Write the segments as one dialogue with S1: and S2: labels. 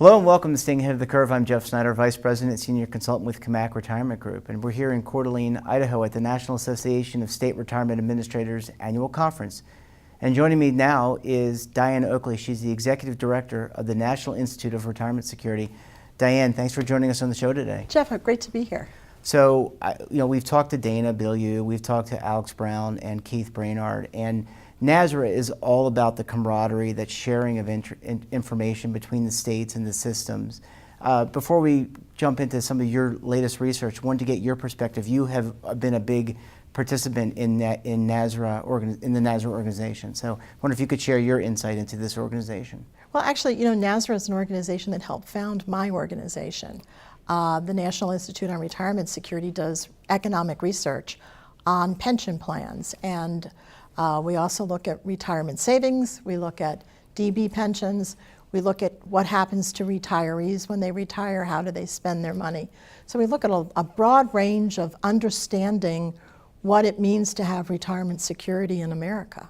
S1: Hello and welcome to Staying Ahead of the Curve. I'm Jeff Snyder, Vice President and Senior Consultant with Cammack Retirement Group, and we're here in Coeur d'Alene, Idaho at the National Association of State Retirement Administrators Annual Conference. And joining me now is Diane Oakley. She's the Executive Director of the National Institute of Retirement Security. Diane, thanks for joining us on the show today.
S2: Jeff, great to be here.
S1: So, we've talked to Dana Bilyeu, we've talked to Alex Brown and Keith Brainard, and NASRA is all about the camaraderie, that sharing of information between the states and the systems. Before we jump into some of your latest research, I wanted to get your perspective. You have been a big participant in the NASRA organization. So I wonder if you could share your insight into this organization.
S2: Well, actually, NASRA is an organization that helped found my organization. The National Institute on Retirement Security does economic research on pension plans, and we also look at retirement savings, we look at DB pensions, we look at what happens to retirees when they retire, how do they spend their money. So we look at a broad range of understanding what it means to have retirement security in America.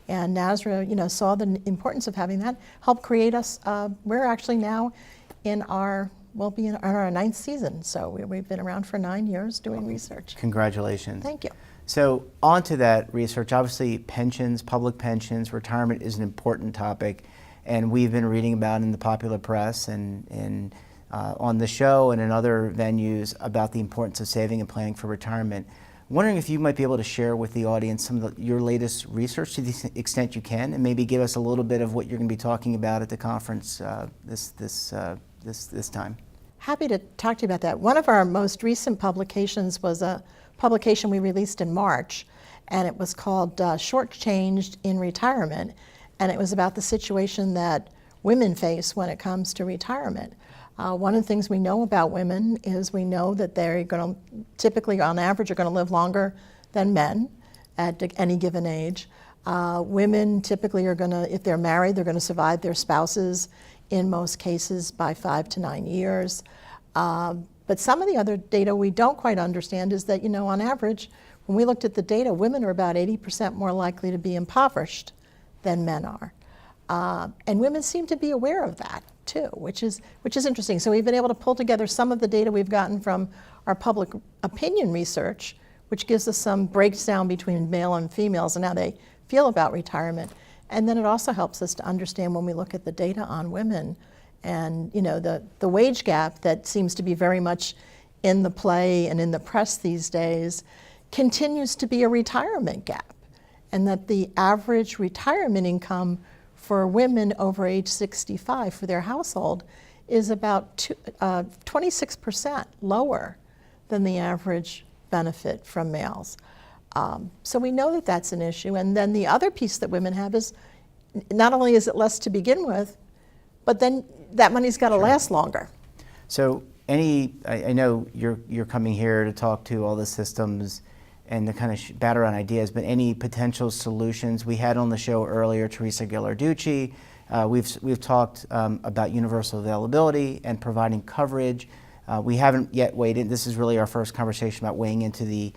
S2: And NASRA, saw the importance of having that, helped create us. We're actually now we'll be in our 9th season, so we've been around for 9 years doing research.
S1: Congratulations.
S2: Thank you.
S1: So on to that research, obviously pensions, public pensions, retirement is an important topic, and we've been reading about in the popular press and on the show and in other venues about the importance of saving and planning for retirement. I'm wondering if you might be able to share with the audience some of your latest research to the extent you can, and maybe give us a little bit of what you're going to be talking about at the conference this time.
S2: Happy to talk to you about that. One of our most recent publications was a publication we released in March, and it was called Shortchanged in Retirement, and it was about the situation that women face when it comes to retirement. One of the things we know about women is we know that they're going to, typically on average, are going to live longer than men at any given age. Women typically are going to, if they're married, they're going to survive their spouses in most cases by 5 to 9 years. But some of the other data we don't quite understand is that, on average, when we looked at the data, women are about 80% more likely to be impoverished than men are. And women seem to be aware of that too, which is interesting. So we've been able to pull together some of the data we've gotten from our public opinion research, which gives us some breakdown between male and females and how they feel about retirement. And then it also helps us to understand when we look at the data on women and the wage gap that seems to be very much in the play and in the press these days continues to be a retirement gap, and that the average retirement income for women over age 65 for their household is about 26% lower than the average benefit from males. So we know that that's an issue. And then the other piece that women have is not only is it less to begin with, but then that money's got to last longer.
S1: So I know you're coming here to talk to all the systems and to kind of batter on ideas, but any potential solutions? We had on the show earlier Teresa Ghilarducci. We've talked about universal availability and providing coverage. We haven't yet weighed in. This is really our first conversation about weighing into the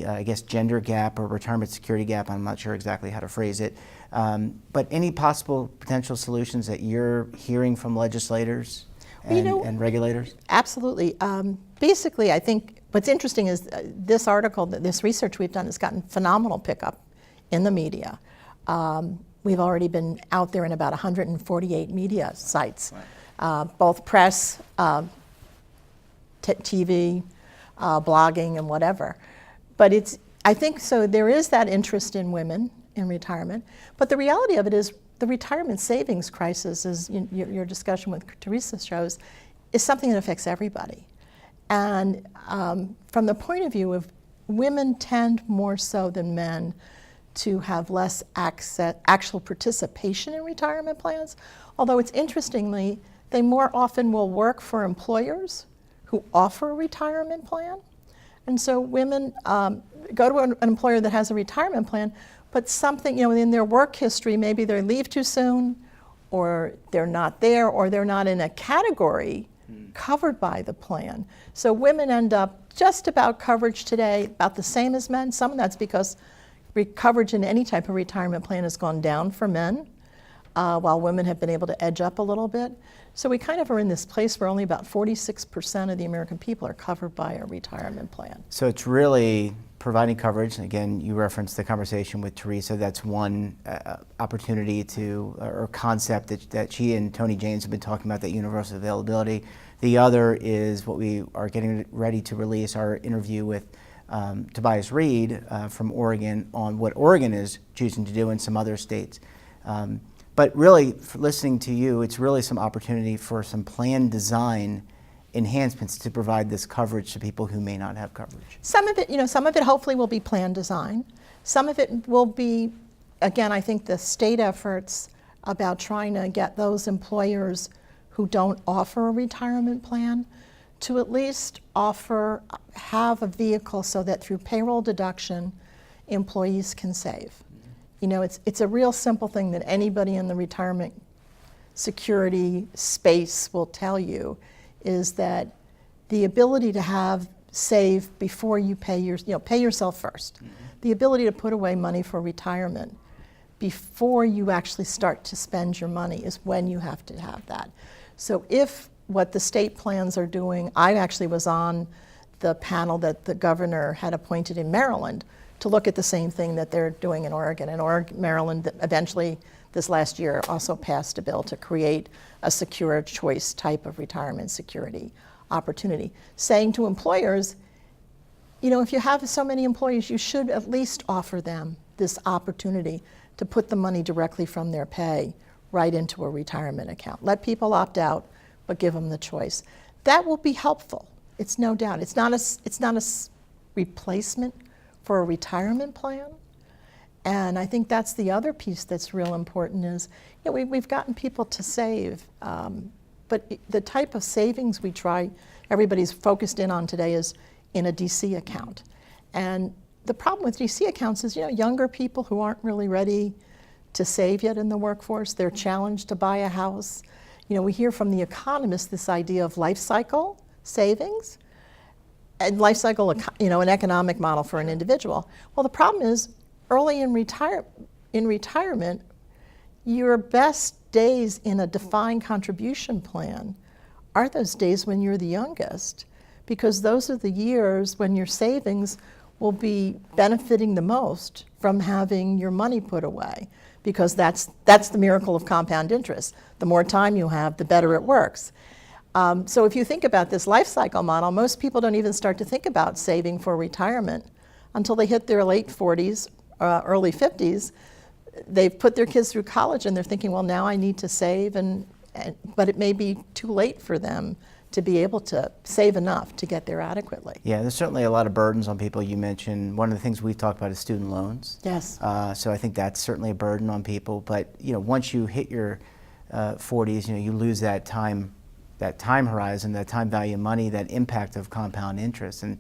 S1: I guess gender gap or retirement security gap. I'm not sure exactly how to phrase it. But any possible potential solutions that you're hearing from legislators and regulators? Absolutely.
S2: Basically, I think what's interesting is this article, this research we've done has gotten phenomenal pickup in the media. We've already been out there in about 148 media sites, both press, TV, blogging, and whatever. But I think so there is that interest in women in retirement, but the reality of it is the retirement savings crisis, as your discussion with Teresa shows, is something that affects everybody. And from the point of view of women tend more so than men to have less actual participation in retirement plans, although it's interestingly, they more often will work for employers who offer a retirement plan. And so women go to an employer that has a retirement plan, but something, in their work history, maybe they leave too soon, or they're not there, or they're not in a category covered by the plan. So women end up just about coverage today, about the same as men. Some of that's because coverage in any type of retirement plan has gone down for men. while women have been able to edge up a little bit. So we kind of are in this place where only about 46% of the American people are covered by a retirement plan.
S1: So it's really providing coverage. And again, you referenced the conversation with Teresa. That's one opportunity or concept that she and Tony James have been talking about, that universal availability. The other is what we are getting ready to release, our interview with Tobias Reed from Oregon on what Oregon is choosing to do in some other states. But really, for listening to you, it's really some opportunity for some plan design enhancements to provide this coverage to people who may not have coverage.
S2: Some of it hopefully will be plan design. Some of it will be, again, I think the state efforts about trying to get those employers who don't offer a retirement plan to at least have a vehicle so that through payroll deduction, employees can save. You know, it's a real simple thing that anybody in the retirement security space will tell you, is that the ability to save before you pay yourself first. Mm-hmm. The ability to put away money for retirement before you actually start to spend your money is when you have to have that. So if what the state plans are doing, I actually was on the panel that the governor had appointed in Maryland to look at the same thing that they're doing in Oregon. And Maryland eventually this last year also passed a bill to create a secure choice type of retirement security opportunity, saying to employers, you know, if you have so many employees, you should at least offer them this opportunity to put the money directly from their pay right into a retirement account. Let people opt out, but give them the choice. That will be helpful. It's no doubt. It's not a replacement for a retirement plan. And I think that's the other piece that's real important is, you know, we've gotten people to save, but the type of savings everybody's focused in on today is in a DC account. And the problem with DC accounts is, you know, younger people who aren't really ready to save yet in the workforce, they're challenged to buy a house. You know, we hear from the economists this idea of life cycle savings and life cycle, you know, an economic model for an individual. Well, the problem is early in retirement, your best days in a defined contribution plan are those days when you're the youngest, because those are the years when your savings will be benefiting the most from having your money put away, because that's the miracle of compound interest. The more time you have, the better it works. So if you think about this life cycle model, most people don't even start to think about saving for retirement until they hit their late 40s, early 50s. They've put their kids through college and they're thinking, well, now I need to save, but it may be too late for them to be able to save enough to get there adequately.
S1: Yeah, there's certainly a lot of burdens on people. You mentioned one of the things we've talked about is student loans.
S2: Yes.
S1: So I think that's certainly a burden on people. But you know, once you hit your 40s, you know, you lose that time horizon, that time value of money, that impact of compound interest. And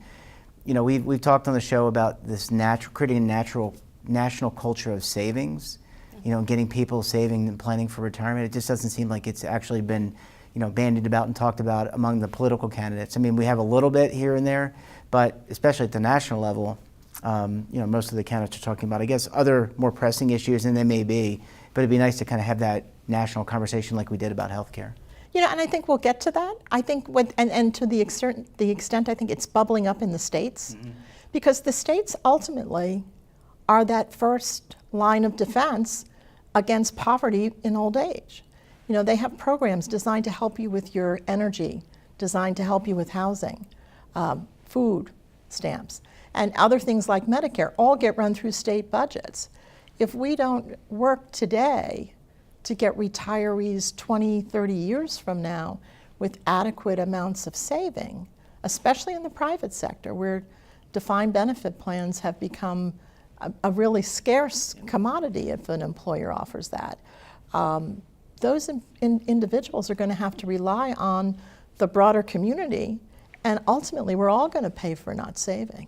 S1: you know, we've talked on the show about this creating a national culture of savings. You know, getting people saving and planning for retirement. It just doesn't seem like it's actually been, you know, bandied about and talked about among the political candidates. I mean, we have a little bit here and there, but especially at the national level, you know, most of the candidates are talking about, I guess, other more pressing issues, and they may be, but it'd be nice to kind of have that national conversation like we did about healthcare.
S2: You know, and I think we'll get to that. I think and to the extent I think it's bubbling up in the states, mm-hmm. because the states ultimately are that first line of defense against poverty in old age. You know, they have programs designed to help you with your energy, designed to help you with housing, food stamps, and other things like Medicare all get run through state budgets. If we don't work today to get retirees 20, 30 years from now with adequate amounts of saving, especially in the private sector where defined benefit plans have become a really scarce commodity if an employer offers that. Those individuals are going to have to rely on the broader community, and ultimately we're all going to pay for not saving.